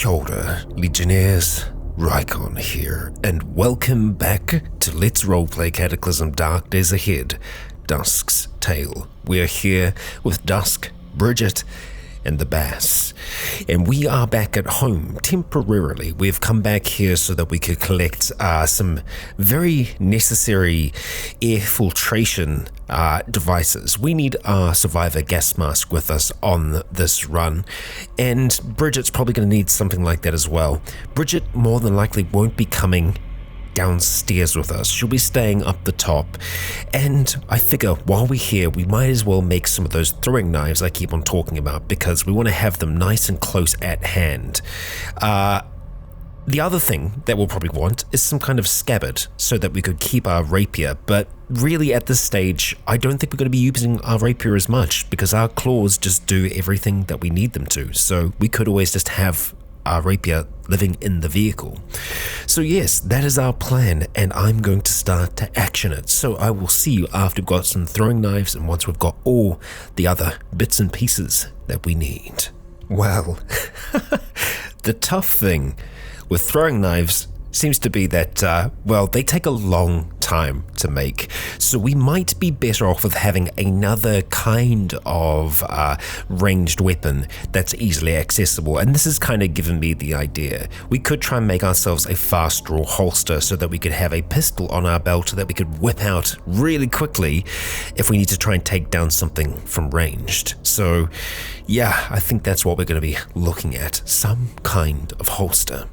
Kia ora, Legionnaires, Rycon here, and welcome back to Let's Roleplay Cataclysm Dark Days Ahead, Dusk's Tale. We're here with Dusk, Bridget, and the Bass, and we are back at home temporarily. We've come back here so that we could collect some very necessary air filtration devices. We need our survivor gas mask with us on this run, and Bridget's probably going to need something like that as well. Bridget more than likely won't be coming downstairs with us. She'll be staying up the top, and I figure while we're here we might as well make some of those throwing knives I keep on talking about, because we want to have them nice and close at hand. The other thing that we'll probably want is some kind of scabbard so that we could keep our rapier, but really at this stage I don't think we're going to be using our rapier as much because our claws just do everything that we need them to, so we could always just have our rapier living in the vehicle. So yes, that is our plan, and I'm going to start to action it. So I will see you after we've got some throwing knives and once we've got all the other bits and pieces that we need. Well, the tough thing with throwing knives seems to be that, well, they take a long time to make. So we might be better off with having another kind of ranged weapon that's easily accessible. And this has kind of given me the idea. We could try and make ourselves a fast draw holster so that we could have a pistol on our belt that we could whip out really quickly if we need to try and take down something from ranged. So yeah, I think that's what we're going to be looking at, some kind of holster.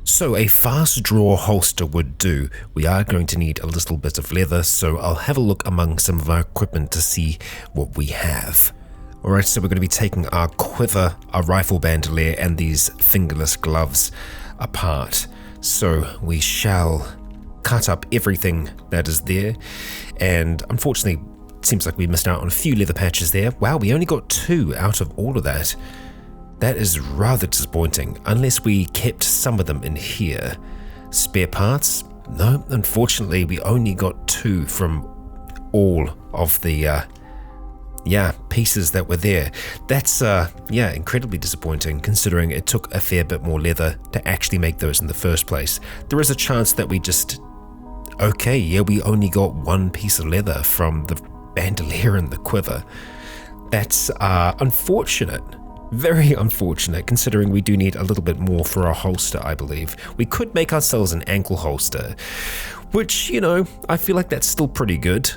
So a fast draw holster would do. We are going to need a little bit of leather, so I'll have a look among some of our equipment to see what we have. Alright, so we're going to be taking our quiver, our rifle bandolier, and these fingerless gloves apart. So we shall cut up everything that is there, and unfortunately it seems like we missed out on a few leather patches there. Wow, we only got 2 out of all of that. That is rather disappointing, unless we kept some of them in here. Spare parts? No, unfortunately we only got 2 from all of the pieces that were there. That's incredibly disappointing, considering it took a fair bit more leather to actually make those in the first place. There is a chance that we we only got 1 piece of leather from the bandolier and the quiver. That's unfortunate. Very unfortunate, considering we do need a little bit more for our holster, I believe. We could make ourselves an ankle holster, which, I feel like that's still pretty good.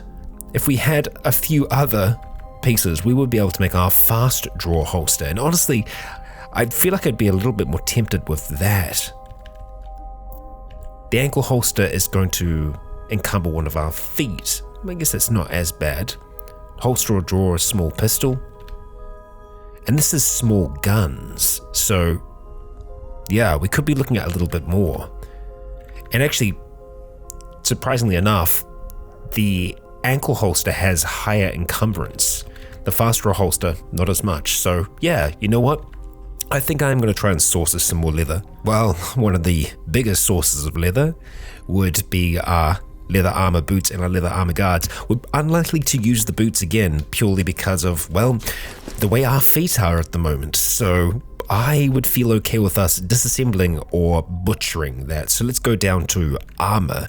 If we had a few other pieces, we would be able to make our fast draw holster, and honestly, I feel like I'd be a little bit more tempted with that. The ankle holster is going to encumber one of our feet. I guess that's not as bad. Holster or drawer a small pistol. And this is small guns, so yeah, we could be looking at a little bit more. And actually, surprisingly enough, the ankle holster has higher encumbrance. The fast draw holster, not as much. So yeah, you know what? I think I'm going to try and source us some more leather. Well, one of the biggest sources of leather would be our leather armor boots and our leather armor guards. We're unlikely to use the boots again purely because of, well, the way our feet are at the moment. So I would feel okay with us disassembling or butchering that. So let's go down to armor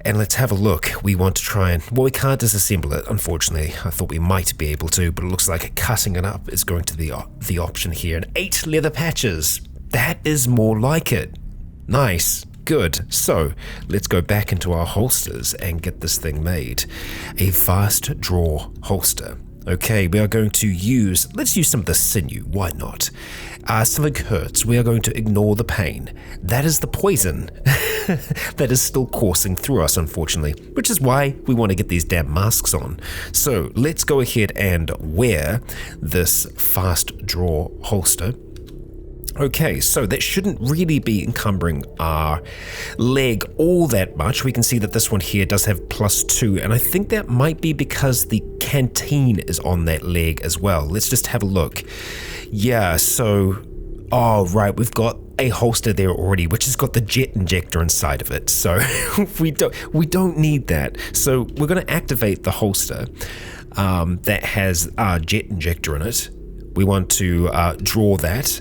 and let's have a look. We want to try and, well, we can't disassemble it, unfortunately. I thought we might be able to, but it looks like cutting it up is going to be the option here. And 8 leather patches. That is more like it. Nice. Good. So let's go back into our holsters and get this thing made. A fast draw holster. Okay, we are going to let's use some of the sinew, why not? Something hurts, we are going to ignore the pain. That is the poison that is still coursing through us, unfortunately, which is why we want to get these damn masks on. So let's go ahead and wear this fast draw holster. Okay, so that shouldn't really be encumbering our leg all that much. We can see that this one here does have +2, and I think that might be because the canteen is on that leg as well. Let's just have a look. Yeah, so, oh right, we've got a holster there already, which has got the jet injector inside of it. So we don't need that. So we're going to activate the holster that has our jet injector in it. We want to draw that.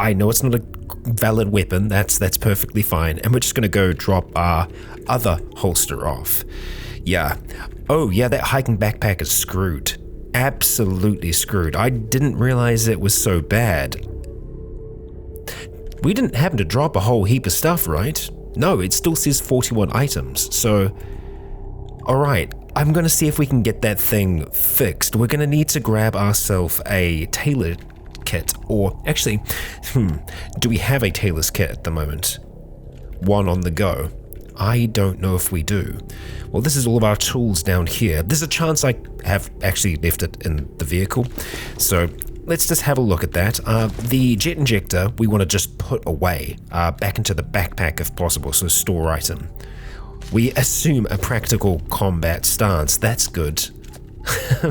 I know it's not a valid weapon, that's perfectly fine, and we're just gonna go drop our other holster off. Yeah. Oh yeah, that hiking backpack is screwed. Absolutely screwed. I didn't realize it was so bad. We didn't happen to drop a whole heap of stuff, right? No, it still says 41 items, so... Alright, I'm gonna see if we can get that thing fixed. We're gonna need to grab ourselves a tailor kit, or actually, do we have a tailor's kit at the moment? One on the go. I don't know if we do. Well, this is all of our tools down here. There's a chance I have actually left it in the vehicle, so let's just have a look at that. The jet injector we want to just put away, back into the backpack if possible, so store item. We assume a practical combat stance. That's good.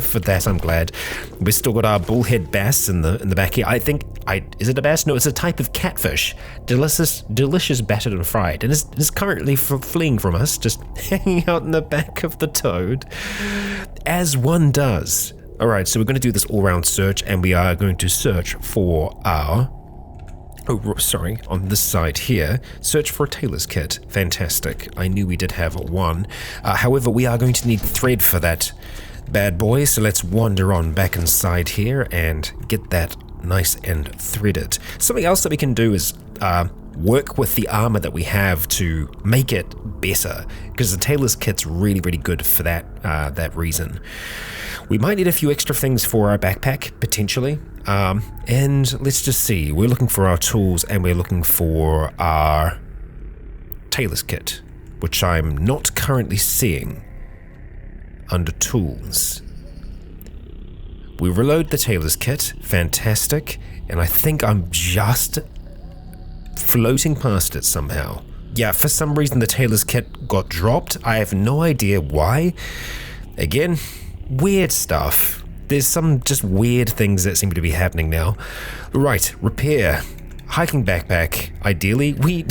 For that, I'm glad. We've still got our bullhead bass in the back here. Is it a bass? No, it's a type of catfish. Delicious battered and fried, and is currently fleeing from us, just hanging out in the back of the toad, as one does. All right, so we're going to do this all-round search, and we are going to search for our... on this side here, search for a tailor's kit. Fantastic. I knew we did have one. However, we are going to need thread for that bad boy, so let's wander on back inside here and get that nice and threaded. Something else that we can do is work with the armor that we have to make it better, because the tailor's kit's really, really good for that reason. We might need a few extra things for our backpack, potentially. And let's just see, we're looking for our tools and we're looking for our tailor's kit, which I'm not currently seeing under tools. We reload the tailor's kit, fantastic, and I think I'm just floating past it somehow. Yeah, for some reason the tailor's kit got dropped. I have no idea why. Again, weird stuff. There's some just weird things that seem to be happening now. Right, repair. Hiking backpack. Ideally, we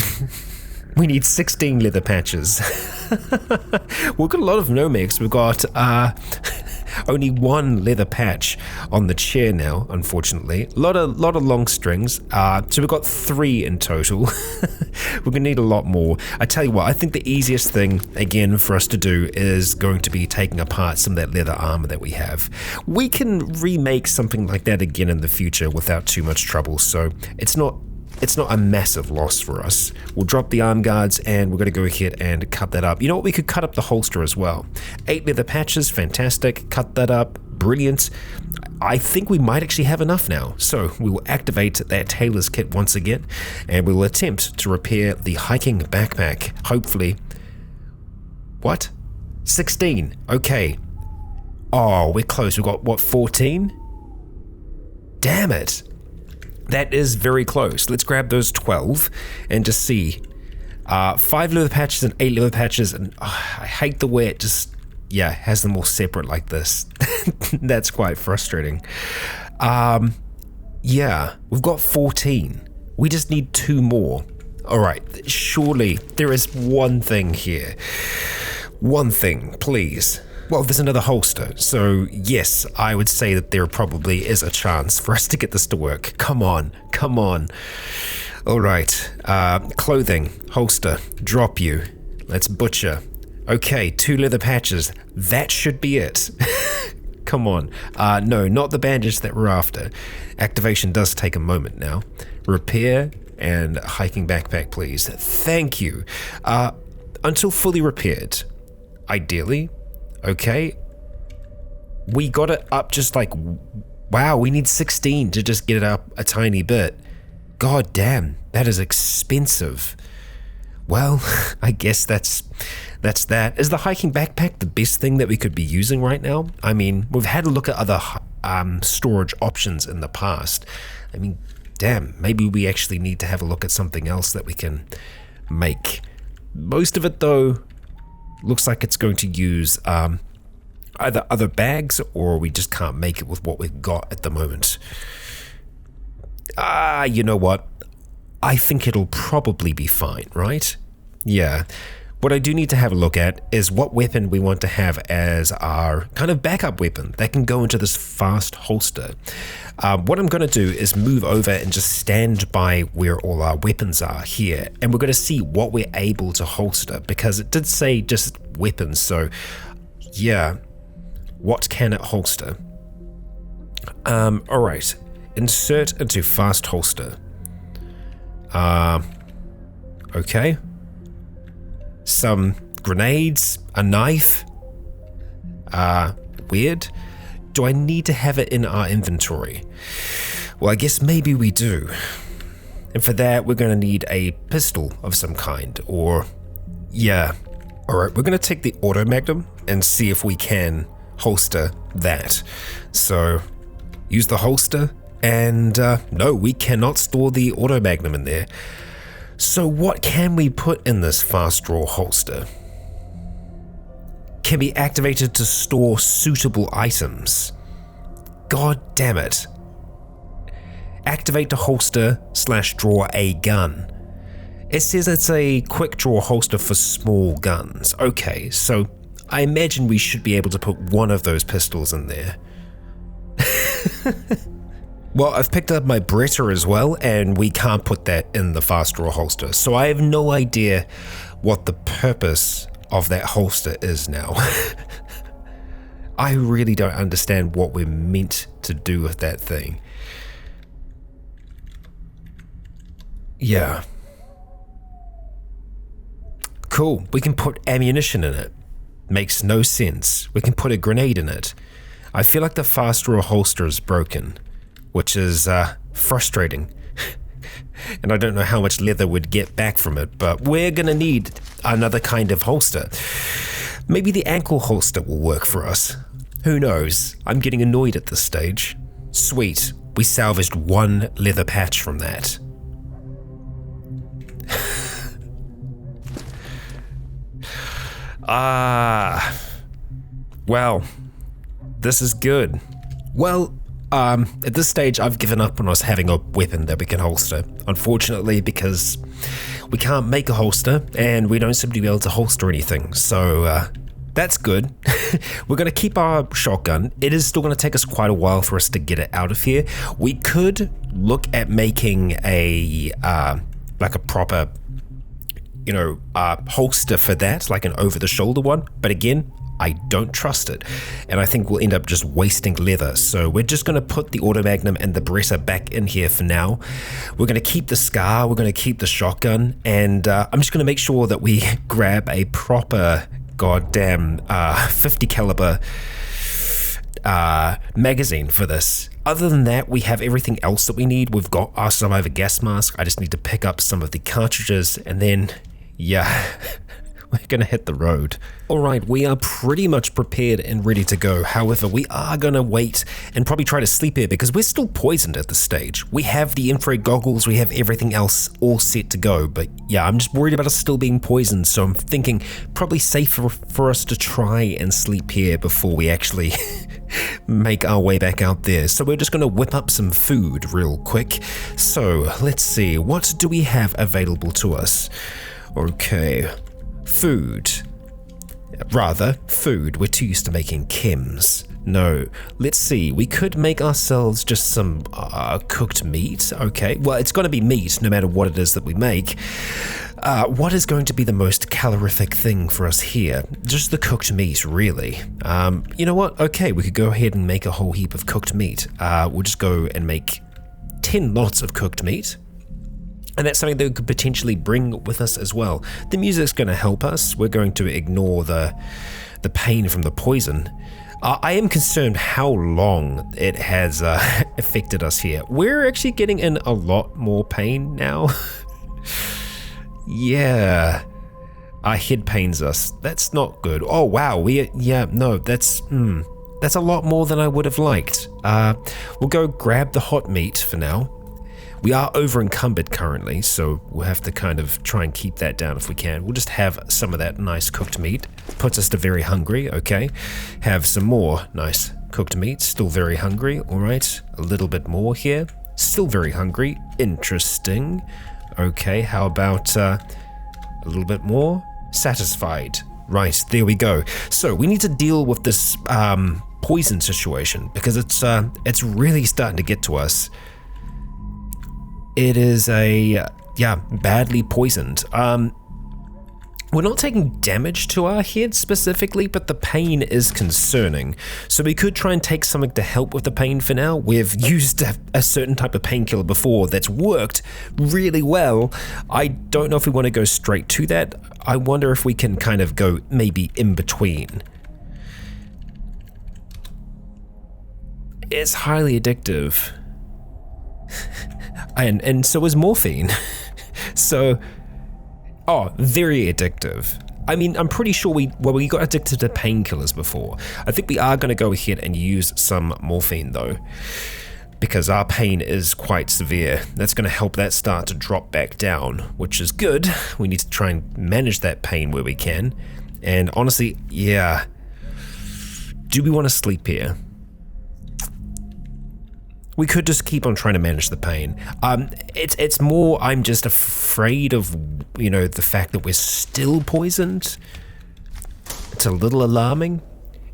need 16 leather patches. We've got a lot of nomex. We've got only one leather patch on the chair now, unfortunately. A lot of long strings. So we've got 3 in total. We're gonna need a lot more. I tell you what, I think the easiest thing, again, for us to do is going to be taking apart some of that leather armor that we have. We can remake something like that again in the future without too much trouble, so it's not a massive loss for us. We'll drop the arm guards and we're going to go ahead and cut that up. You know what, we could cut up the holster as well. 8 leather patches, fantastic. Cut that up, brilliant. I think we might actually have enough now. So we will activate that tailor's kit once again and we will attempt to repair the hiking backpack. Hopefully. What? 16. Okay. Oh, we're close. We've got, what, 14? Damn it. That is very close. Let's grab those 12 and just see. 5 leather patches and 8 leather patches, and I hate the way it just, has them all separate like this. That's quite frustrating. We've got 14. We just need 2 more. All right, surely there is one thing here. One thing, please. Well, there's another holster, so yes, I would say that there probably is a chance for us to get this to work. Come on. All right, clothing, holster, drop you. Let's butcher. Okay, 2 leather patches. That should be it. Come on. No, not the bandage that we're after. Activation does take a moment now. Repair and hiking backpack, please. Thank you. Until fully repaired, ideally. Okay, we got it up just like, wow, we need 16 to just get it up a tiny bit. God damn, that is expensive. Well, I guess that's that. Is the hiking backpack the best thing that we could be using right now? I mean, we've had a look at other storage options in the past. I mean, damn, maybe we actually need to have a look at something else that we can make. Most of it, though, looks like it's going to use either other bags or we just can't make it with what we've got at the moment. You know what? I think it'll probably be fine, right? Yeah. What I do need to have a look at is what weapon we want to have as our kind of backup weapon that can go into this fast holster. What I'm going to do is move over and just stand by where all our weapons are here, and we're going to see what we're able to holster, because it did say just weapons, so yeah, what can it holster? Alright, insert into fast holster. Okay. Some grenades, a knife. Weird. Do I need to have it in our inventory? Well, I guess maybe we do. And for that, we're going to need a pistol of some kind, or yeah. Alright, we're going to take the auto magnum and see if we can holster that. So, use the holster, and no, we cannot store the auto magnum in there. So what can we put in this fast draw holster? Can be activated to store suitable items. God damn it. Activate the holster / draw a gun. It says it's a quick draw holster for small guns. Okay, so I imagine we should be able to put one of those pistols in there. Well, I've picked up my Beretta as well, and we can't put that in the fast draw holster, so I have no idea what the purpose of that holster is now. I really don't understand what we're meant to do with that thing. Yeah. Cool, we can put ammunition in it. Makes no sense. We can put a grenade in it. I feel like the fast draw holster is broken, which is frustrating. And I don't know how much leather we'd get back from it, but we're gonna need another kind of holster. Maybe the ankle holster will work for us. Who knows? I'm getting annoyed at this stage. Sweet, we salvaged one leather patch from that. Well, this is good. Well, at this stage, I've given up on us having a weapon that we can holster, unfortunately, because we can't make a holster, and we don't seem to be able to holster anything, so that's good. We're going to keep our shotgun. It is still going to take us quite a while for us to get it out of here. We could look at making a, like a proper, holster for that, like an over-the-shoulder one, but again, I don't trust it, and I think we'll end up just wasting leather, so we're just going to put the auto magnum and the Beretta back in here for now. We're going to keep the SCAR, we're going to keep the shotgun, and I'm just going to make sure that we grab a proper goddamn 50 caliber magazine for this. Other than that, we have everything else that we need. We've got our survivor gas mask. I just need to pick up some of the cartridges, and then, yeah, we're gonna hit the road. Alright, we are pretty much prepared and ready to go. However, we are gonna wait and probably try to sleep here because we're still poisoned at this stage. We have the infrared goggles, we have everything else all set to go, but yeah, I'm just worried about us still being poisoned, so I'm thinking probably safer for us to try and sleep here before we actually make our way back out there. So we're just gonna whip up some food real quick. So let's see, what do we have available to us? Okay. Food. We're too used to making chems. No, let's see, we could make ourselves just some cooked meat. Okay, well, it's going to be meat no matter what it is that we make. What is going to be the most calorific thing for us here? Just the cooked meat, really. You know what? Okay, we could go ahead and make a whole heap of cooked meat. We'll just go and make 10 lots of cooked meat. And that's something that we could potentially bring with us as well. The music's going to help us. We're going to ignore the pain from the poison. I am concerned how long it has affected us here. We're actually getting in a lot more pain now. Yeah. Our head pains us. That's not good. Oh, wow. That's a lot more than I would have liked. We'll go grab the hot meat for now. We are over encumbered currently, so we'll have to kind of try and keep that down if we can. We'll just have some of that nice cooked meat. Puts us to very hungry, okay. Have some more nice cooked meat, still very hungry, all right. A little bit more here, still very hungry, interesting. Okay, how about a little bit more? Satisfied. Right, there we go. So we need to deal with this poison situation because it's really starting to get to us. It is badly poisoned. We're not taking damage to our head specifically, but the pain is concerning. So we could try and take something to help with the pain for now. We've used a certain type of painkiller before that's worked really well. I don't know if we want to go straight to that. I wonder if we can kind of go maybe in between. It's highly addictive. and so is morphine. So... oh, very addictive. I mean, I'm pretty sure we got addicted to painkillers before. I think we are going to go ahead and use some morphine though, because our pain is quite severe. That's going to help that start to drop back down, which is good. We need to try and manage that pain where we can. And honestly, yeah. Do we want to sleep here? We could just keep on trying to manage the pain. It's more I'm just afraid of, the fact that we're still poisoned. It's a little alarming.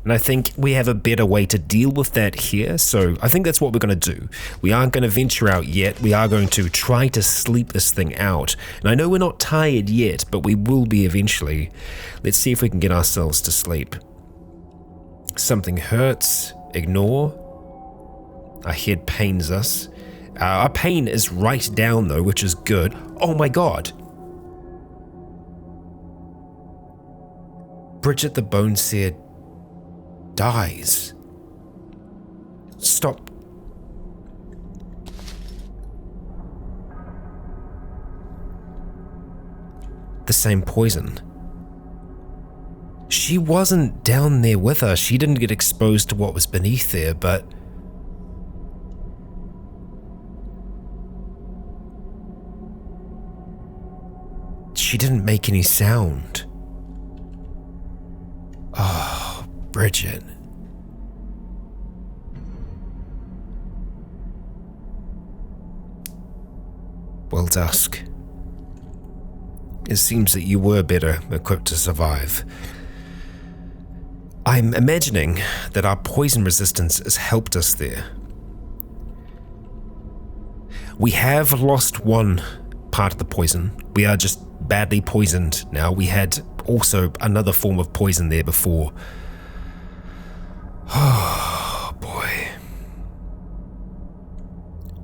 And I think we have a better way to deal with that here. So I think that's what we're going to do. We aren't going to venture out yet. We are going to try to sleep this thing out. And I know we're not tired yet, but we will be eventually. Let's see if we can get ourselves to sleep. Something hurts. Ignore. Our head pains us. Our pain is right down though, which is good. Oh my god. Bridget the Boneseer dies. Stop. The same poison. She wasn't down there with her. She didn't get exposed to what was beneath there, but... she didn't make any sound. Oh, Bridget. Well, Dusk. It seems that you were better equipped to survive. I'm imagining that our poison resistance has helped us there. We have lost one part of the poison. We are just badly poisoned now. We had also another form of poison there before. Oh, boy.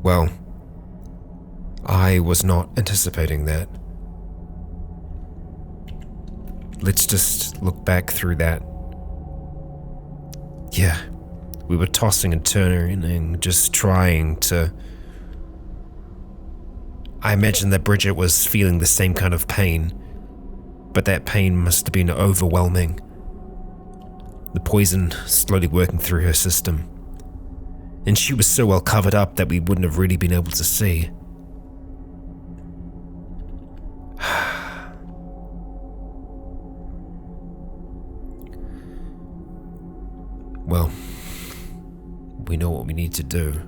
Well, I was not anticipating that. Let's just look back through that. Yeah, we were tossing and turning, just trying to... I imagine that Bridget was feeling the same kind of pain, but that pain must have been overwhelming. The poison slowly working through her system. And she was so well covered up that we wouldn't have really been able to see. Well, we know what we need to do.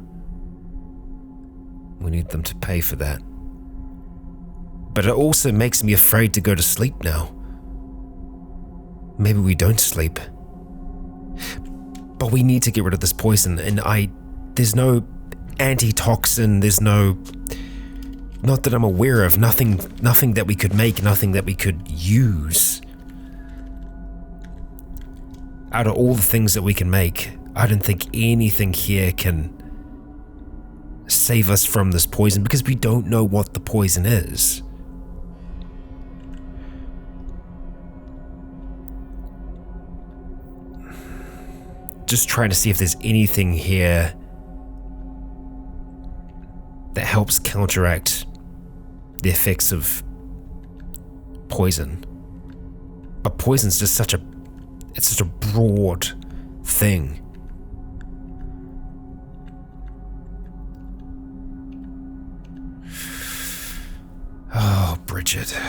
We need them to pay for that. But it also makes me afraid to go to sleep now. Maybe we don't sleep. But we need to get rid of this poison, and there's no antitoxin, there's no... not that I'm aware of, nothing that we could make, nothing that we could use. Out of all the things that we can make, I don't think anything here can save us from this poison because we don't know what the poison is. Just trying to see if there's anything here that helps counteract the effects of poison. But poison's just such a broad thing. Oh, Bridget.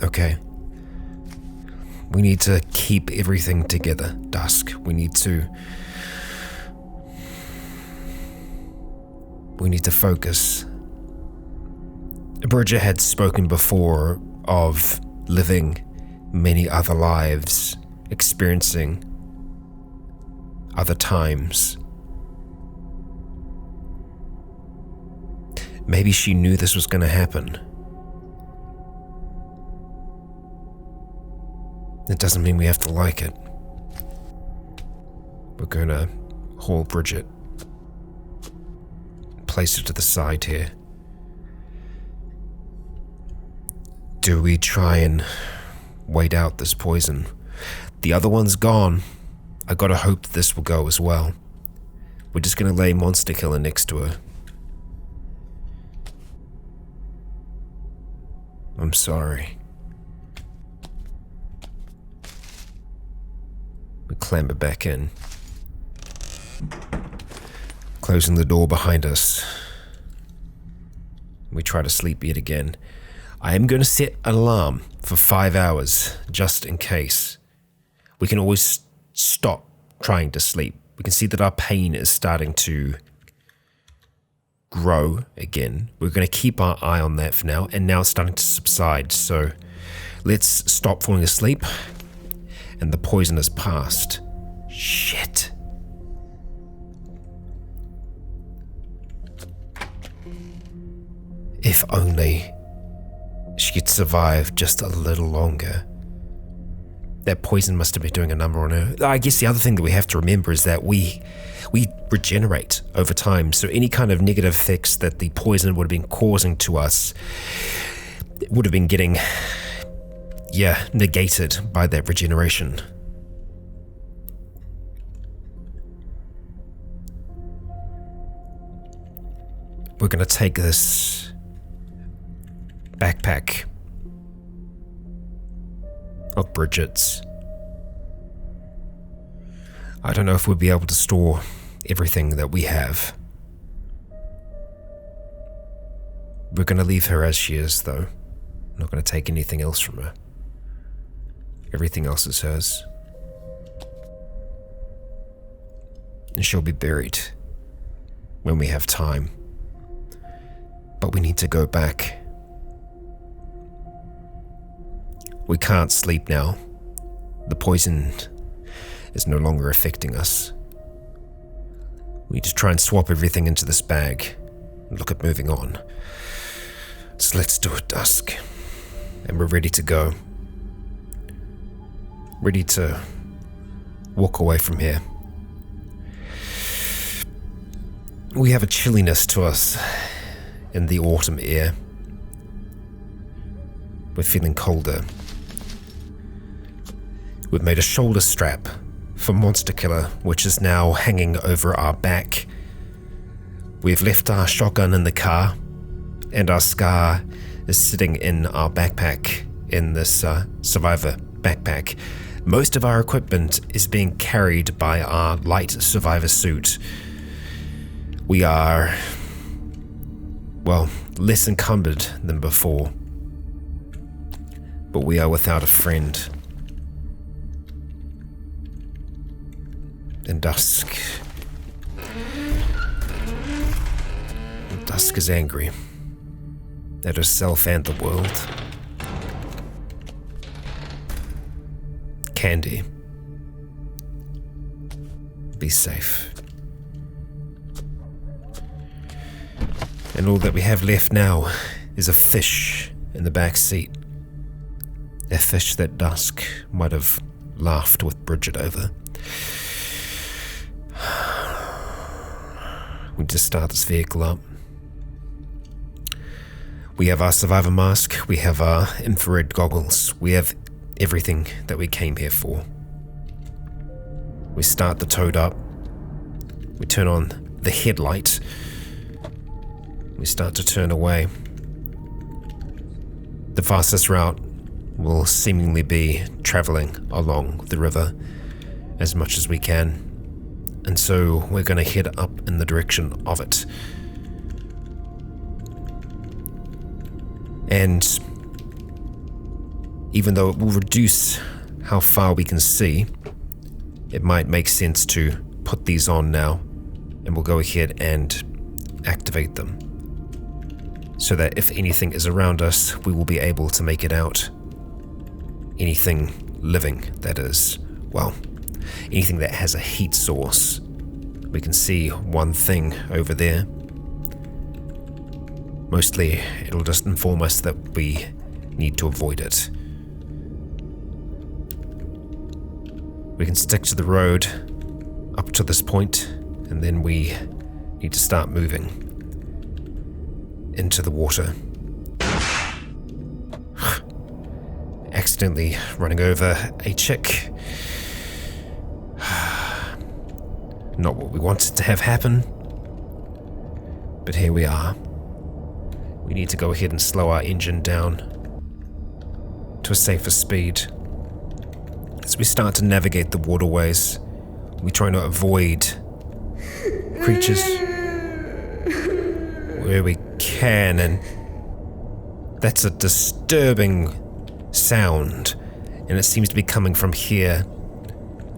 Okay. We need to keep everything together, Dusk. We need to We need to focus. Bridget had spoken before of living many other lives, experiencing other times. Maybe she knew this was going to happen. It doesn't mean we have to like it. We're going to haul Bridget, place her to the side here. Do we try and wait out this poison? The other one's gone. I gotta hope that this will go as well. We're just gonna lay Monster Killer next to her. I'm sorry. We clamber back in, closing the door behind us. We try to sleep yet again. I am going to set an alarm for 5 hours, just in case. We can always stop trying to sleep. We can see that our pain is starting to grow again. We're going to keep our eye on that for now, and now it's starting to subside. So let's stop falling asleep, and the poison has passed. Shit. If only she could survive just a little longer. That poison must have been doing a number on her. I guess the other thing that we have to remember is that we regenerate over time, so any kind of negative effects that the poison would have been causing to us would have been getting, negated by that regeneration. We're going to take this backpack of Bridget's. I don't know if we'll be able to store everything that we have. We're going to leave her as she is, though. I'm not going to take anything else from her. Everything else is hers. And she'll be buried when we have time. But we need to go back. We can't sleep now. The poison is no longer affecting us. We need to try and swap everything into this bag and look at moving on. So let's do it, Dusk. And we're ready to go. Ready to walk away from here. We have a chilliness to us in the autumn air. We're feeling colder. We've made a shoulder strap for Monster Killer, which is now hanging over our back. We've left our shotgun in the car, and our scar is sitting in our backpack, in this survivor backpack. Most of our equipment is being carried by our light survivor suit. We are, less encumbered than before, but we are without a friend. And Dusk is angry at herself and the world. Candy, be safe. And all that we have left now is a fish in the back seat. A fish that Dusk might have laughed with Bridget over. We just start this vehicle up. We have our survivor mask, we have our infrared goggles, we have everything that we came here for. We start the toad up, we turn on the headlight, we start to turn away. The fastest route will seemingly be traveling along the river as much as we can. And so we're going to head up in the direction of it. And even though it will reduce how far we can see, it might make sense to put these on now, and we'll go ahead and activate them, so that if anything is around us, we will be able to make it out. Anything living, that is. Well, anything that has a heat source. We can see one thing over there. Mostly, it'll just inform us that we need to avoid it. We can stick to the road up to this point, and then we need to start moving into the water. Accidentally running over a chick. Not what we wanted to have happen, but here we are. We need to go ahead and slow our engine down to a safer speed. As we start to navigate the waterways, we try to avoid creatures where we can, and that's a disturbing sound, and it seems to be coming from here.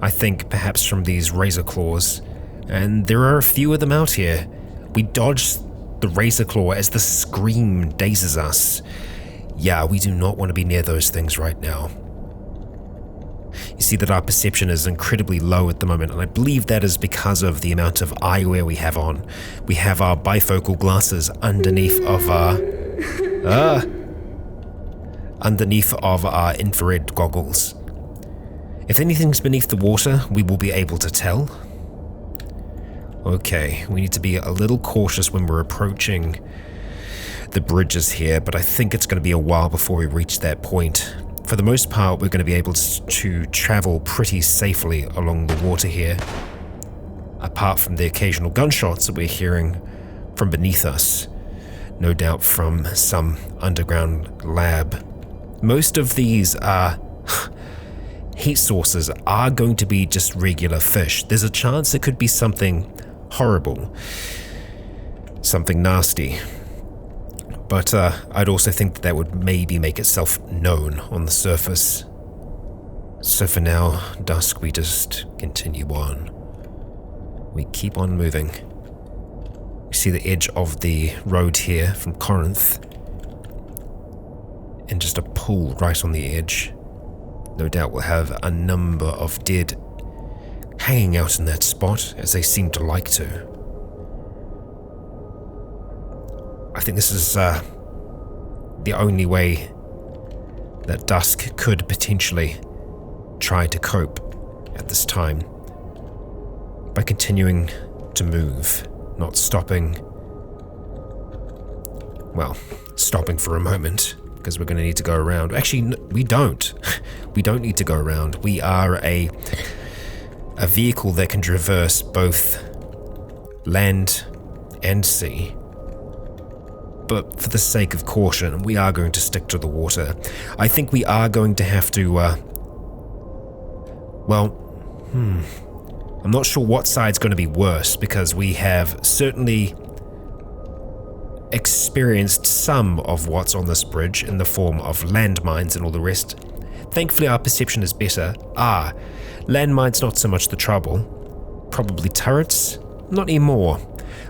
I think perhaps from these razor claws, and there are a few of them out here. We dodge the razor claw as the scream dazes us. Yeah, we do not want to be near those things right now. You see that our perception is incredibly low at the moment, and I believe that is because of the amount of eyewear we have on. We have our bifocal glasses underneath of our infrared goggles. If anything's beneath the water, we will be able to tell. Okay, we need to be a little cautious when we're approaching the bridges here, but I think it's going to be a while before we reach that point. For the most part, we're going to be able to travel pretty safely along the water here, apart from the occasional gunshots that we're hearing from beneath us, no doubt from some underground lab. Most of these heat sources are going to be just regular fish. There's a chance it could be something horrible, something nasty. But I'd also think that would maybe make itself known on the surface. So for now, Dusk, we just continue on. We keep on moving. We see the edge of the road here from Corinth, and just a pool right on the edge. No doubt we'll have a number of dead hanging out in that spot, as they seem to like to. I think this is the only way that Dusk could potentially try to cope at this time, by continuing to move, not stopping. Well, stopping for a moment, because we're going to need to go around. Actually, we don't. We don't need to go around. We are a vehicle that can traverse both land and sea. But for the sake of caution, we are going to stick to the water. I think we are going to have to, I'm not sure what side's going to be worse, because we have certainly experienced some of what's on this bridge in the form of landmines and all the rest. Thankfully, our perception is better. Landmines, not so much the trouble. Probably turrets? Not anymore.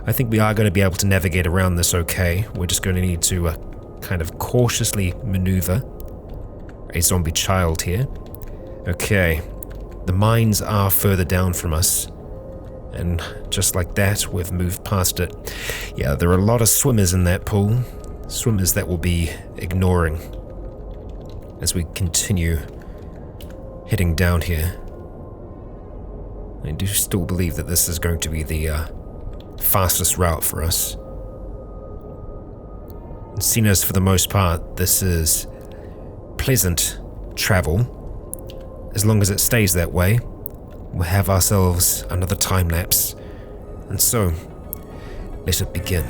I think we are going to be able to navigate around this okay. We're just going to need to kind of cautiously maneuver a zombie child here. Okay, the mines are further down from us, and just like that, we've moved past it. Yeah, there are a lot of swimmers in that pool, swimmers that we'll be ignoring as we continue heading down here. I do still believe that this is going to be the fastest route for us. And seen as for the most part, this is pleasant travel. As long as it stays that way, we'll have ourselves another time lapse. And so, let it begin.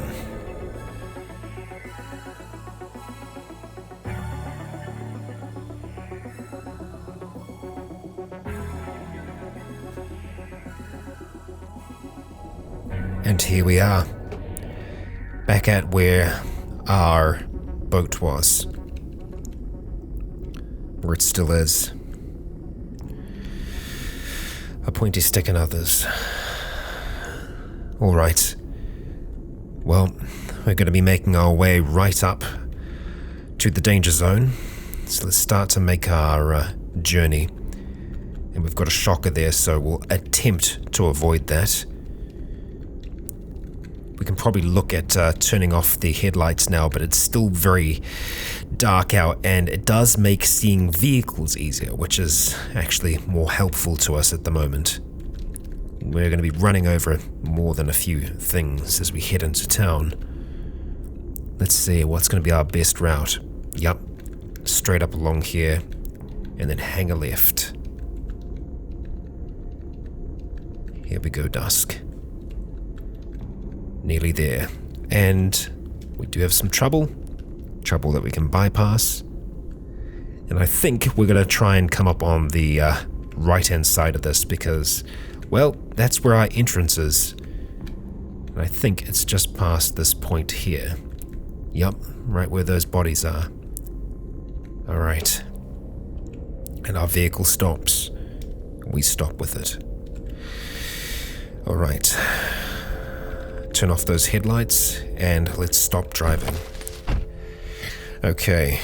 And here we are, back at where our boat was. Where it still is. A pointy stick in others. Alright. Well, we're going to be making our way right up to the danger zone. So let's start to make our journey. And we've got a shocker there, so we'll attempt to avoid that. We can probably look at turning off the headlights now, but it's still very dark out, and it does make seeing vehicles easier, which is actually more helpful to us at the moment. We're going to be running over more than a few things as we head into town. Let's see, what's going to be our best route? Yep, straight up along here, and then hang a left. Here we go, Dusk. Nearly there. And we do have some trouble that we can bypass. And I think we're going to try and come up on the right-hand side of this because, well, that's where our entrance is. And I think it's just past this point here. Yup, right where those bodies are. Alright. And our vehicle stops. We stop with it. Alright. Turn off those headlights and let's stop driving. Okay.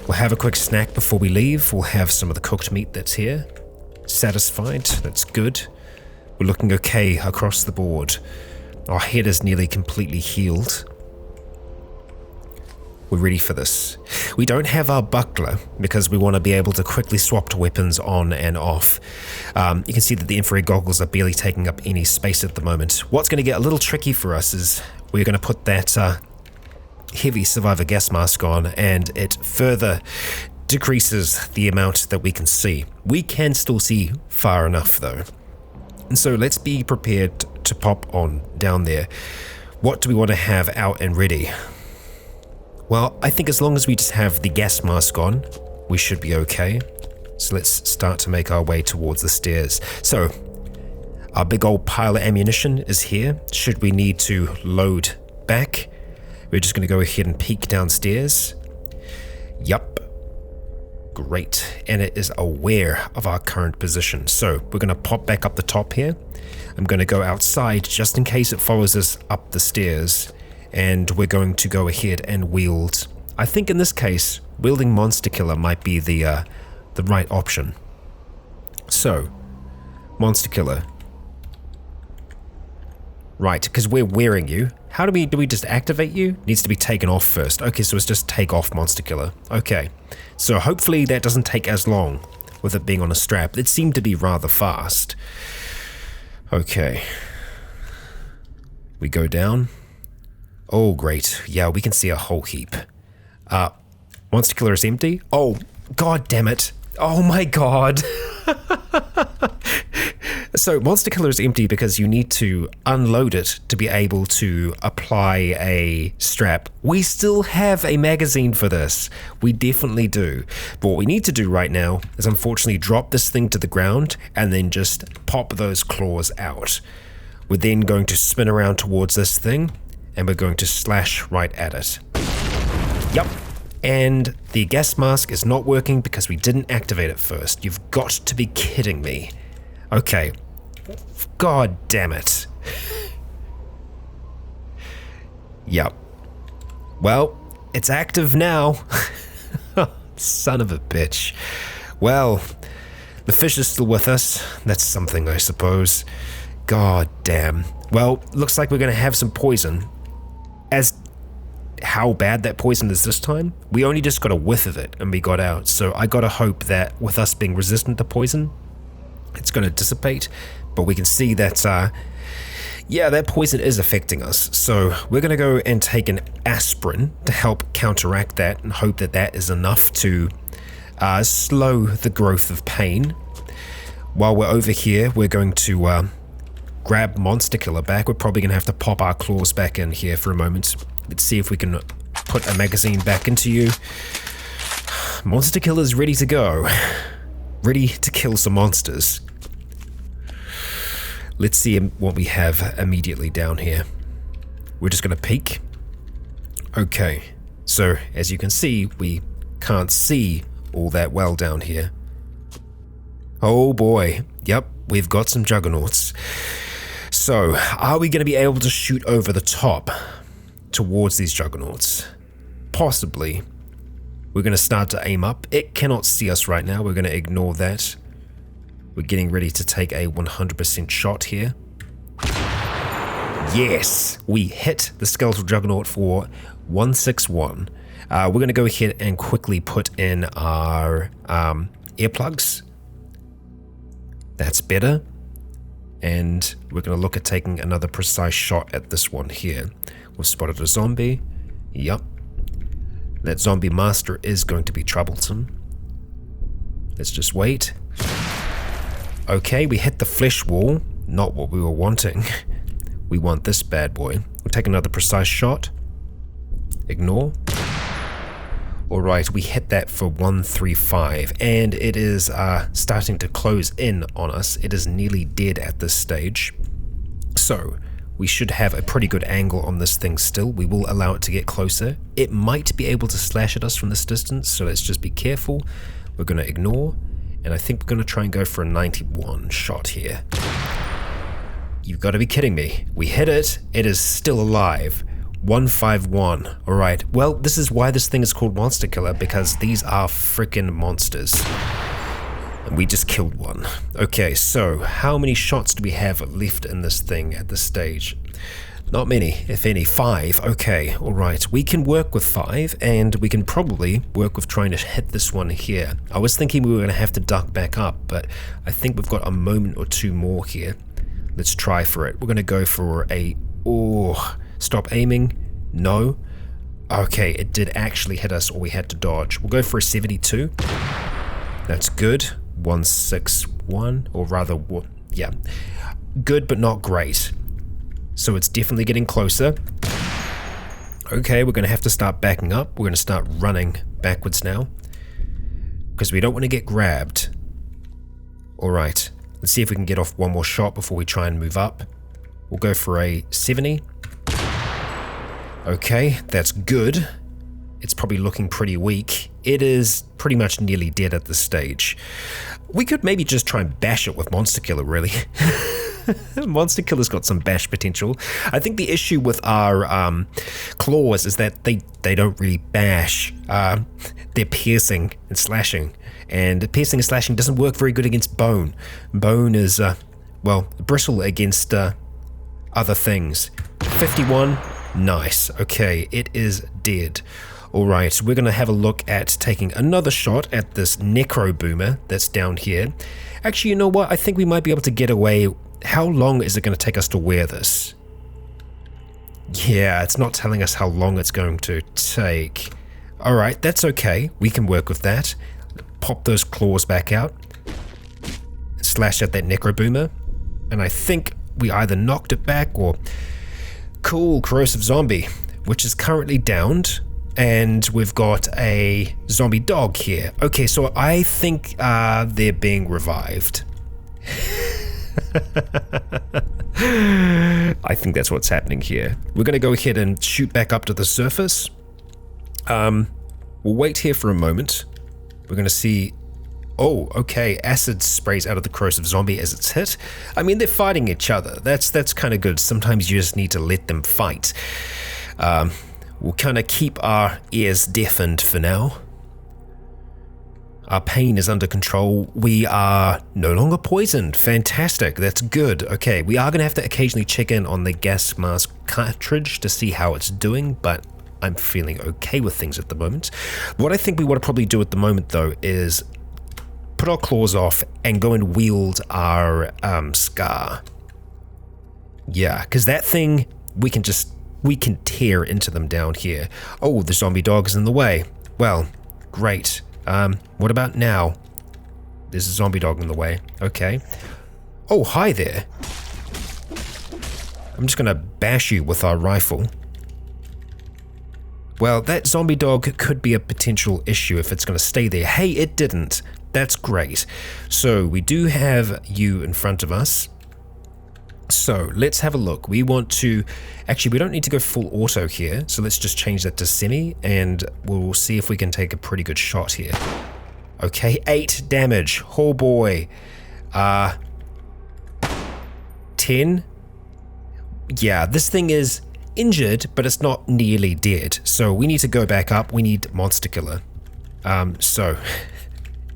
We'll have a quick snack before we leave. We'll have some of the cooked meat that's here. Satisfied, that's good. We're looking okay across the board. Our head is nearly completely healed. We're ready for this. We don't have our buckler because we want to be able to quickly swap to weapons on and off. You can see that the infrared goggles are barely taking up any space at the moment. What's going to get a little tricky for us is we're going to put that heavy survivor gas mask on, and it further decreases the amount that we can see. We can still see far enough though. And so let's be prepared to pop on down there. What do we want to have out and ready? Well, I think as long as we just have the gas mask on, we should be okay. So let's start to make our way towards the stairs. So, our big old pile of ammunition is here. Should we need to load back, we're just going to go ahead and peek downstairs. Yup. Great. And it is aware of our current position. So, we're going to pop back up the top here. I'm going to go outside just in case it follows us up the stairs. And we're going to go ahead and wield. I think in this case, wielding Monster Killer might be the right option. So, Monster Killer. Right, because we're wearing you. How do we just activate you? Needs to be taken off first. Okay, so it's just take off Monster Killer. Okay, so hopefully that doesn't take as long with it being on a strap. It seemed to be rather fast. Okay. We go down. Oh, great. Yeah, we can see a whole heap. Monster Killer is empty. Oh, god damn it. Oh my god. So, Monster Killer is empty because you need to unload it to be able to apply a strap. We still have a magazine for this. We definitely do. But what we need to do right now is unfortunately drop this thing to the ground and then just pop those claws out. We're then going to spin around towards this thing and we're going to slash right at it. Yup. And the gas mask is not working because we didn't activate it first. You've got to be kidding me. Okay. God damn it. Yup. Well, it's active now. Son of a bitch. Well, the fish is still with us. That's something, I suppose. God damn. Well, looks like we're going to have some poison. As how bad that poison is this time, we only just got a whiff of it and we got out. So I gotta hope that with us being resistant to poison, it's gonna dissipate. But we can see that, yeah, that poison is affecting us. So we're gonna go and take an aspirin to help counteract that and hope that that is enough to slow the growth of pain. While we're over here, we're going to grab Monster Killer back. We're probably gonna have to pop our claws back in here for a moment. Let's see if we can put a magazine back into you. Monster Killer's ready to go. Ready to kill some monsters. Let's see what we have immediately down here. We're just going to peek. Okay, so as you can see, we can't see all that well down here. Oh boy, yep, we've got some juggernauts. So, are we going to be able to shoot over the top towards these juggernauts? Possibly. We're going to start to aim up. It cannot see us right now. We're going to ignore that. We're getting ready to take a 100% shot here. Yes! We hit the skeletal juggernaut for 161. We're going to go ahead and quickly put in our earplugs. That's better. And we're going to look at taking another precise shot at this one here. We've spotted a zombie. Yup. That zombie master is going to be troublesome. Let's just wait. Okay, we hit the flesh wall. Not what we were wanting. We want this bad boy. We'll take another precise shot. Ignore. Alright, we hit that for 135, and it is starting to close in on us. It is nearly dead at this stage. So, we should have a pretty good angle on this thing still. We will allow it to get closer. It might be able to slash at us from this distance, so let's just be careful. We're going to ignore, and I think we're going to try and go for a 91 shot here. You've got to be kidding me. We hit it. It is still alive. 151. Alright, well, this is why this thing is called Monster Killer, because these are freaking monsters. And we just killed one. Okay, so how many shots do we have left in this thing at this stage? Not many, if any. 5. Okay, alright. We can work with 5, and we can probably work with trying to hit this one here. I was thinking we were going to have to duck back up, but I think we've got a moment or two more here. Let's try for it. We're going to go for a... Oh... Stop aiming. No. Okay, it did actually hit us, or we had to dodge. We'll go for a 72. That's good. 161, or rather, yeah. Good, but not great. So it's definitely getting closer. Okay, we're going to have to start backing up. We're going to start running backwards now, because we don't want to get grabbed. Alright, let's see if we can get off one more shot before we try and move up. We'll go for a 70. Okay, that's good. It's probably looking pretty weak. It is pretty much nearly dead at this stage. We could maybe just try and bash it with Monster Killer, really. Monster Killer's got some bash potential. I think the issue with our claws is that they don't really bash. They're piercing and slashing. And piercing and slashing doesn't work very good against bone. Bone is, well, brittle against other things. 51. Nice. Okay, it is dead. Alright, we're going to have a look at taking another shot at this necro boomer that's down here. Actually, you know what? I think we might be able to get away. How long is it going to take us to wear this? Yeah, it's not telling us how long it's going to take. Alright, that's okay. We can work with that. Pop those claws back out. Slash at that necro boomer. And I think we either knocked it back or... Cool, corrosive zombie, which is currently downed, and we've got a zombie dog here. Okay, so I think they're being revived. I think that's what's happening here. We're going to go ahead and shoot back up to the surface. We'll wait here for a moment. We're going to see... Oh, okay, acid sprays out of the corrosive zombie as it's hit. I mean, they're fighting each other. That's kind of good. Sometimes you just need to let them fight. We'll kind of keep our ears deafened for now. Our pain is under control. We are no longer poisoned. Fantastic, that's good. Okay, we are going to have to occasionally check in on the gas mask cartridge to see how it's doing, but I'm feeling okay with things at the moment. What I think we want to probably do at the moment, though, is... put our claws off and go and wield our scar. Yeah, because that thing, we can tear into them down here. Oh, the zombie dog is in the way. Well, great. What about now? There's a zombie dog in the way. Okay. Oh, hi there. I'm just gonna bash you with our rifle. Well, that zombie dog could be a potential issue if it's gonna stay there. Hey, it didn't. That's great. So we do have you in front of us. So let's have a look. We want to, actually we don't need to go full auto here. So let's just change that to semi and we'll see if we can take a pretty good shot here. Okay, 8 damage. Oh boy. 10. Yeah, this thing is injured, but it's not nearly dead. So we need to go back up. We need Monster Killer.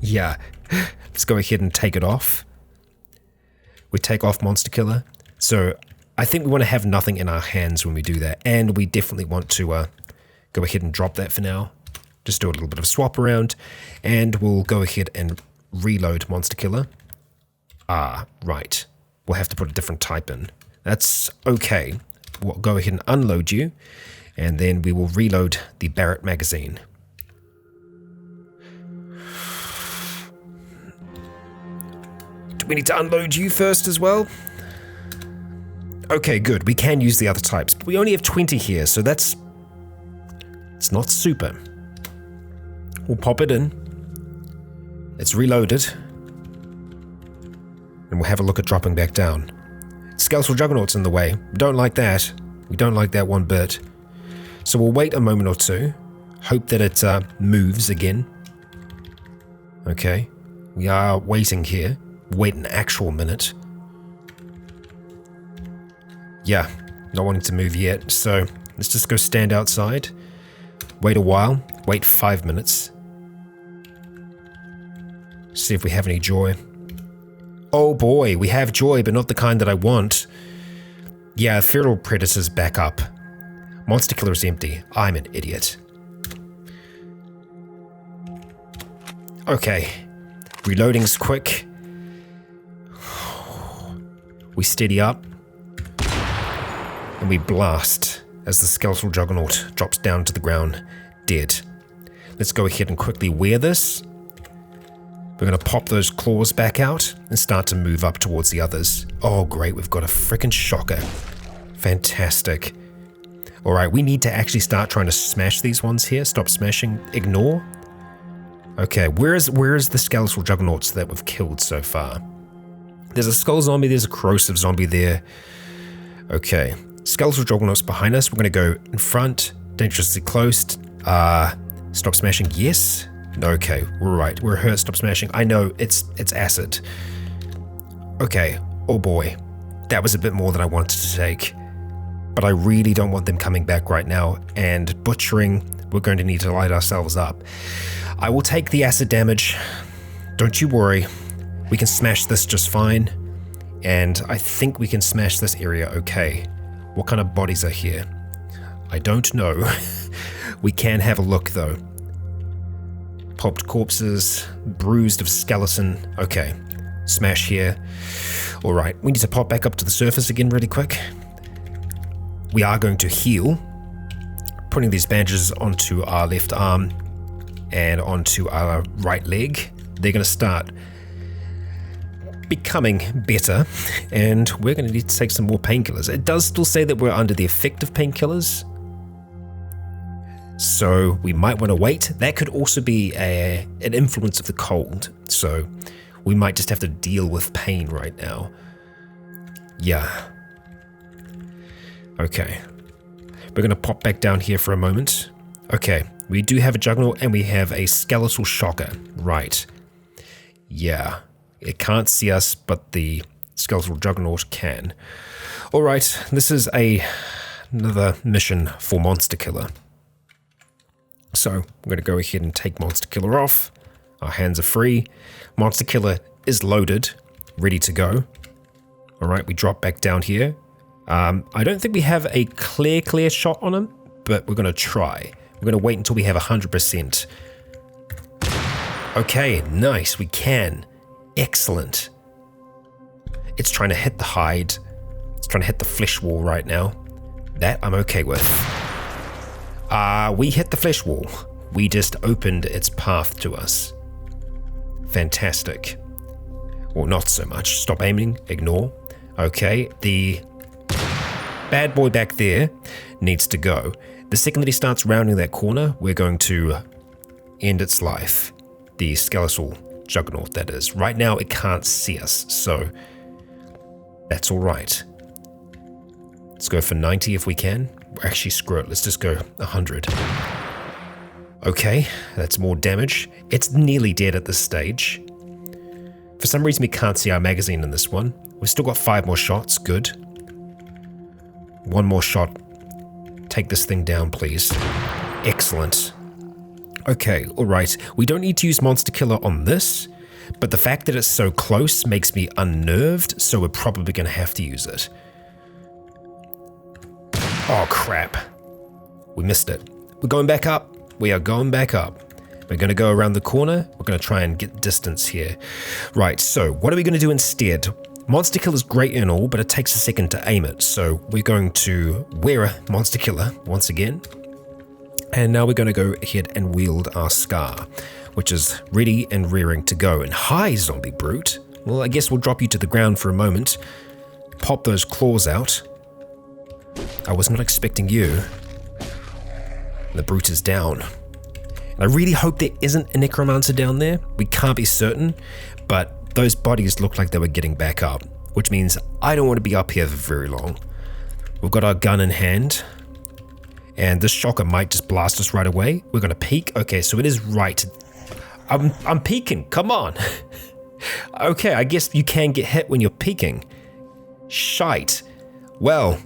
Yeah, let's go ahead and take it off. We take off Monster Killer. So I think we want to have nothing in our hands when we do that. And we definitely want to go ahead and drop that for now. Just do a little bit of swap around. And we'll go ahead and reload Monster Killer. Ah, right. We'll have to put a different type in. That's okay. We'll go ahead and unload you. And then we will reload the Barrett magazine. Do we need to unload you first as well? Okay, good. We can use the other types, but we only have 20 here, so it's not super. We'll pop it in. It's reloaded. And we'll have a look at dropping back down. Skeletal Juggernaut's in the way. We don't like that. We don't like that one bit. So we'll wait a moment or two. Hope that it moves again. Okay. We are waiting here. Wait an actual minute. Yeah, not wanting to move yet, so let's just go stand outside. Wait a while. Wait 5 minutes. See if we have any joy. Oh boy, we have joy, but not the kind that I want. Yeah, Feral Predator's back up. Monster Killer is empty. I'm an idiot. Okay. Reloading's quick. We steady up. And we blast as the Skeletal Juggernaut drops down to the ground, dead. Let's go ahead and quickly wear this. We're going to pop those claws back out and start to move up towards the others. Oh great, we've got a frickin' shocker. Fantastic. Alright, we need to actually start trying to smash these ones here. Stop smashing. Ignore. Okay, where is the Skeletal Juggernauts that we've killed so far? There's a Skull Zombie, there's a Corrosive Zombie there. Okay, Skeletal Juggernauts behind us. We're going to go in front, dangerously close. Stop smashing, yes. Okay, we're right. We're hurt, stop smashing. I know, it's acid. Okay, oh boy. That was a bit more than I wanted to take. But I really don't want them coming back right now. And butchering, we're going to need to light ourselves up. I will take the acid damage. Don't you worry. We can smash this just fine. And I think we can smash this area okay. What kind of bodies are here? I don't know. We can have a look though. Popped corpses, bruised of skeleton. Okay, smash here. All right, we need to pop back up to the surface again really quick. We are going to heal. Putting these bandages onto our left arm and onto our right leg. They're going to start becoming better, and we're going to need to take some more painkillers. It does still say that we're under the effect of painkillers, so we might want to wait. That could also be an influence of the cold, so we might just have to deal with pain right now. Yeah. Okay. We're going to pop back down here for a moment. Okay, we do have a Juggernaut and we have a Skeletal Shocker. Right. Yeah. It can't see us, but the Skeletal Juggernaut can. Alright, this is another mission for Monster Killer. So, I'm going to go ahead and take Monster Killer off. Our hands are free. Monster Killer is loaded, ready to go. Alright, we drop back down here. I don't think we have a clear shot on him, but we're going to try. We're going to wait until we have 100%. Okay, nice, we can. Excellent. It's trying to hit the hide. It's trying to hit the flesh wall right now. That I'm okay with. We hit the flesh wall. We just opened its path to us. Fantastic. Well, not so much. Stop aiming. Ignore. Okay, the bad boy back there needs to go. The second that he starts rounding that corner, we're going to end its life. The skeletal Juggernaut, that is. Right now, it can't see us, so that's all right. Let's go for 90 if we can. Actually, screw it. Let's just go 100. Okay, that's more damage. It's nearly dead at this stage. For some reason, we can't see our magazine in this one. We've still got 5 more shots. Good. One more shot. Take this thing down, please. Excellent. Okay, alright. We don't need to use Monster Killer on this, but the fact that it's so close makes me unnerved, so we're probably going to have to use it. Oh, crap. We missed it. We're going back up. We are going back up. We're going to go around the corner. We're going to try and get distance here. Right, so what are we going to do instead? Monster Killer is great and all, but it takes a second to aim it. So we're going to wear a Monster Killer once again. And now we're going to go ahead and wield our Scar, which is ready and rearing to go. And hi, zombie brute. Well, I guess we'll drop you to the ground for a moment. Pop those claws out. I was not expecting you. The brute is down. And I really hope there isn't a necromancer down there. We can't be certain, but those bodies look like they were getting back up, which means I don't want to be up here for very long. We've got our gun in hand, and this shocker might just blast us right away. We're going to peek. Okay, so it is right. I'm peeking. Come on. Okay, I guess you can get hit when you're peeking. Shite. Well,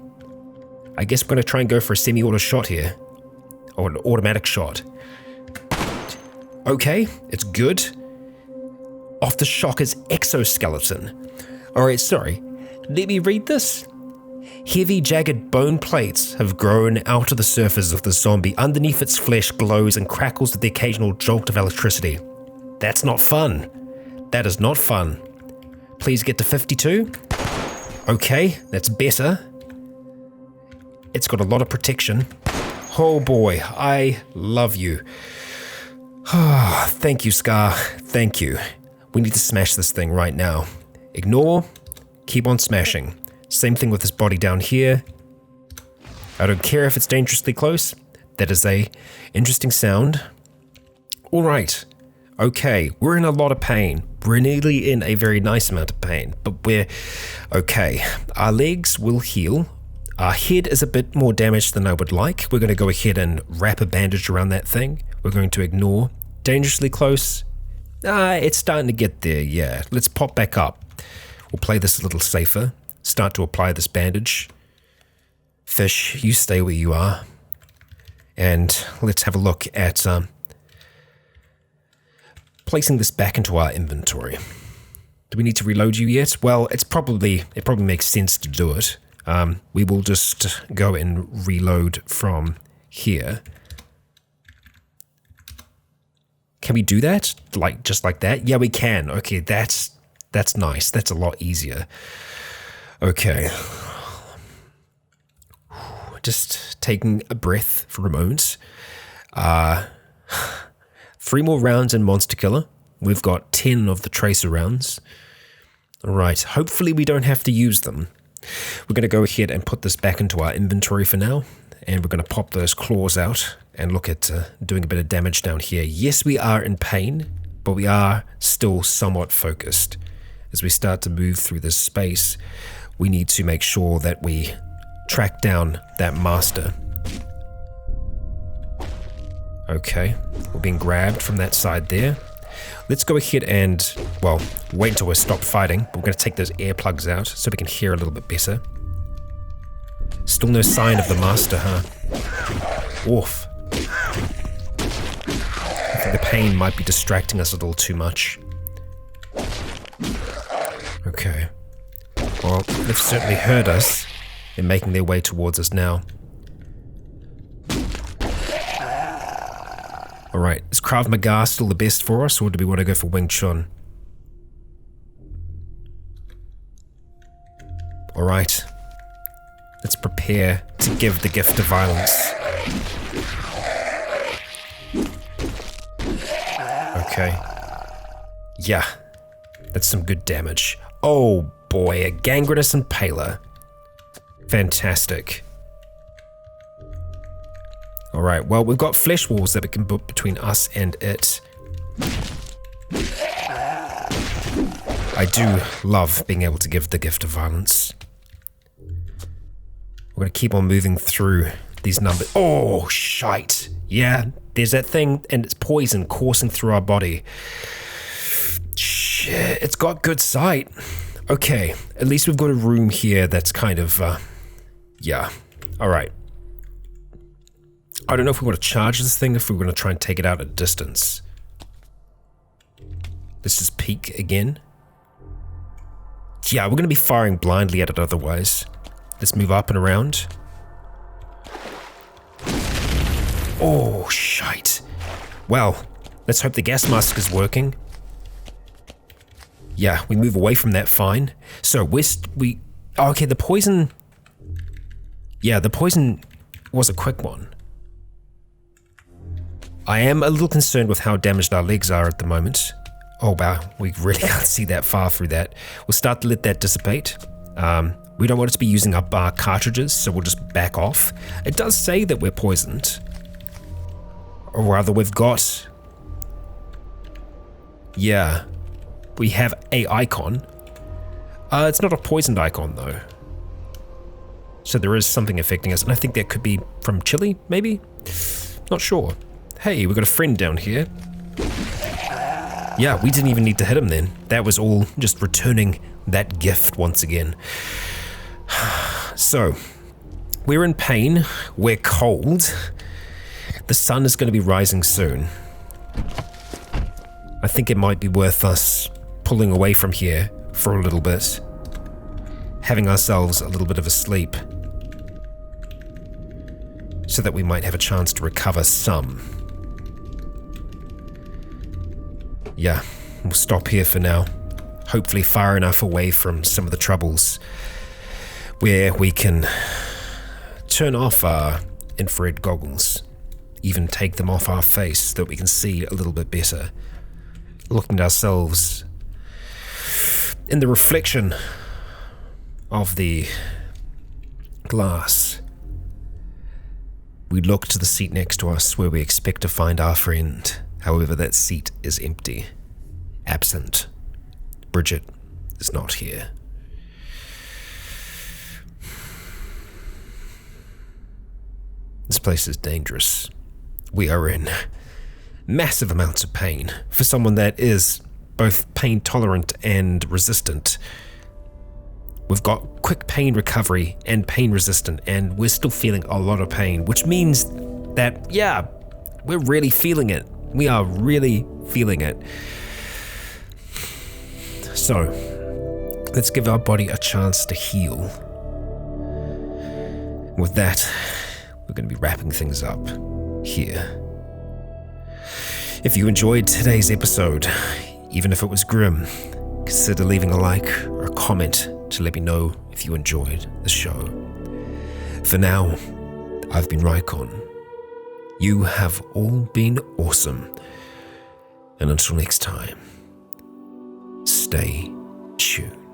I guess we're going to try and go for a semi-auto shot here, or an automatic shot. Okay, it's good. Off the shocker's exoskeleton. Alright, sorry. Let me read this. Heavy, jagged bone plates have grown out of the surface of the zombie. Underneath its flesh glows and crackles with the occasional jolt of electricity. That's not fun. That is not fun. Please get to 52. Okay, that's better. It's got a lot of protection. Oh boy, I love you. Thank you, Scar. Thank you. We need to smash this thing right now. Ignore. Keep on smashing. Same thing with this body down here. I don't care if it's dangerously close. That is a interesting sound. All right. Okay, we're in a lot of pain. We're nearly in a very nice amount of pain, but we're okay. Our legs will heal. Our head is a bit more damaged than I would like. We're going to go ahead and wrap a bandage around that thing. We're going to ignore. Dangerously close. It's starting to get there, yeah. Let's pop back up. We'll play this a little safer. Start to apply this bandage. Fish, you stay where you are. And let's have a look at placing this back into our inventory. Do we need to reload you yet? Well, it probably makes sense to do it. We will just go and reload from here. Can we do that? Just like that? Yeah, we can. Okay, that's nice. That's a lot easier. Okay. Just taking a breath for a moment. 3 more rounds in Monster Killer. We've got 10 of the tracer rounds. All right. Hopefully we don't have to use them. We're going to go ahead and put this back into our inventory for now. And we're going to pop those claws out and look at doing a bit of damage down here. Yes, we are in pain, but we are still somewhat focused. As we start to move through this space, we need to make sure that we track down that master. Okay, we're being grabbed from that side there. Let's go ahead and, well, wait until we're stopped fighting. But we're going to take those earplugs out so we can hear a little bit better. Still no sign of the master, huh? Oof. I think the pain might be distracting us a little too much. Okay. Well, they've certainly heard us. They're making their way towards us now. Alright, is Krav Maga still the best for us, or do we want to go for Wing Chun? Alright. Let's prepare to give the gift of violence. Okay. Yeah. That's some good damage. Oh boy, a gangrenous impaler. Fantastic. Alright, well, we've got flesh walls that we can put between us and it. I do love being able to give the gift of violence. We're going to keep on moving through these numbers. Oh, shite. Yeah, there's that thing, and it's poison coursing through our body. Shit, it's got good sight. Okay, at least we've got a room here that's kind of, yeah, Alright. I don't know if we want to charge this thing, if we're going to try and take it out at distance. Let's just peek again. Yeah, we're going to be firing blindly at it otherwise. Let's move up and around. Oh, shite. Well, let's hope the gas mask is working. Yeah, we move away from that, fine. So, oh, okay, the poison... Yeah, the poison was a quick one. I am a little concerned with how damaged our legs are at the moment. Oh wow, we really can't see that far through that. We'll start to let that dissipate. We don't want it to be using up our cartridges, so we'll just back off. It does say that we're poisoned. Or rather, we've got... Yeah, we have a icon. It's not a poisoned icon though. So there is something affecting us, and I think that could be from Chile, maybe? Not sure. Hey, we've got a friend down here. Yeah, we didn't even need to hit him then. That was all just returning that gift once again. So, we're in pain, we're cold. The sun is going to be rising soon. I think it might be worth us pulling away from here for a little bit. Having ourselves a little bit of a sleep. So that we might have a chance to recover some. Yeah, we'll stop here for now. Hopefully far enough away from some of the troubles where we can turn off our infrared goggles, even take them off our face so that we can see a little bit better. Looking at ourselves in the reflection of the glass. We look to the seat next to us where we expect to find our friend. However, that seat is empty. Absent. Bridget is not here. This place is dangerous. We are in massive amounts of pain for someone that is both pain tolerant and resistant. We've got quick pain recovery and pain resistant, and we're still feeling a lot of pain, which means that, yeah, we're really feeling it. We are really feeling it. So, let's give our body a chance to heal. With that, we're going to be wrapping things up here. If you enjoyed today's episode, even if it was grim, consider leaving a like or a comment to let me know if you enjoyed the show. For now, I've been Rycon. You have all been awesome. And until next time, stay tuned.